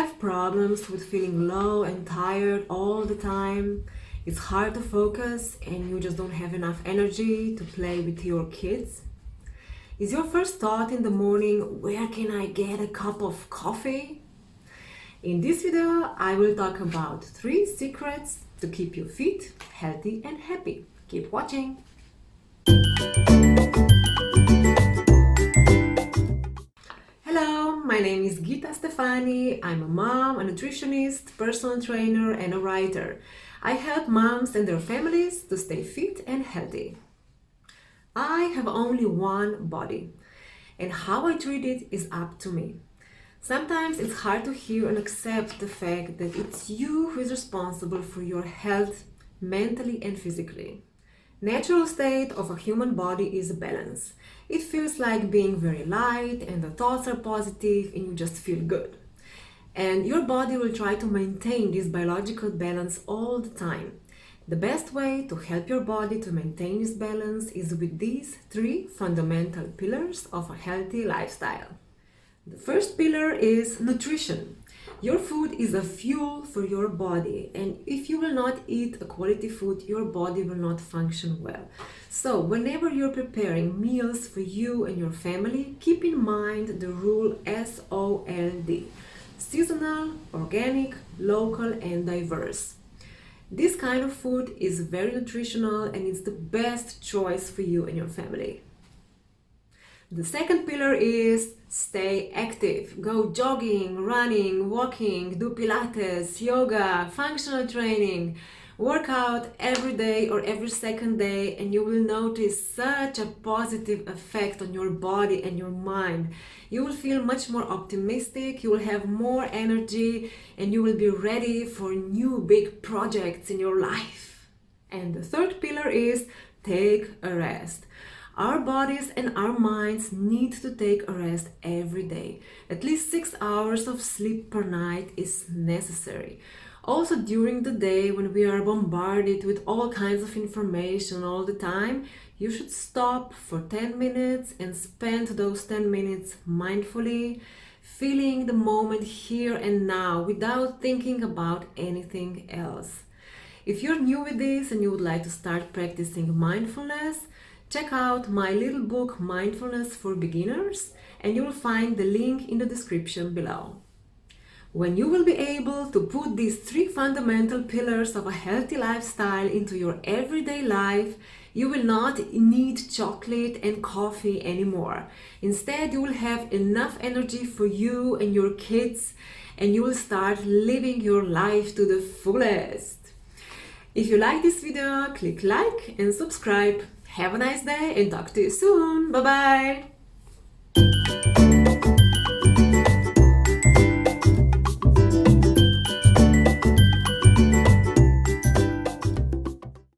have problems with feeling low and tired all the time? It's hard to focus and you just don't have enough energy to play with your kids? Is your first thought in the morning, where can I get a cup of coffee? In this video, I will talk about 3 secrets to keep you fit, healthy and happy. Keep watching! Hello, my name is Gita Stefani. I'm a mom, a nutritionist, personal trainer and a writer. I help moms and their families to stay fit and healthy. I have only one body, and how I treat it is up to me. Sometimes it's hard to hear and accept the fact that it's you who is responsible for your health, mentally and physically. Natural state of a human body is a balance. It feels like being very light and the thoughts are positive and you just feel good. And your body will try to maintain this biological balance all the time. The best way to help your body to maintain this balance is with these 3 fundamental pillars of a healthy lifestyle. The first pillar is nutrition. Your food is a fuel for your body, and if you will not eat a quality food, your body will not function well. So whenever you're preparing meals for you and your family, keep in mind the rule SOLD: seasonal, organic, local and diverse. This kind of food is very nutritional and it's the best choice for you and your family. The second pillar is stay active. Go jogging, running, walking, do Pilates, yoga, functional training. Work out every day or every second day and you will notice such a positive effect on your body and your mind. You will feel much more optimistic, you will have more energy and you will be ready for new big projects in your life. And the third pillar is take a rest. Our bodies and our minds need to take a rest every day. At least 6 hours of sleep per night is necessary. Also during the day, when we are bombarded with all kinds of information all the time, you should stop for 10 minutes and spend those 10 minutes mindfully, feeling the moment here and now without thinking about anything else. If you're new with this and you would like to start practicing mindfulness, check out my little book Mindfulness for Beginners and you will find the link in the description below. When you will be able to put these 3 fundamental pillars of a healthy lifestyle into your everyday life, you will not need chocolate and coffee anymore. Instead, you will have enough energy for you and your kids and you will start living your life to the fullest. If you like this video, click like and subscribe. Have a nice day and talk to you soon. Bye bye.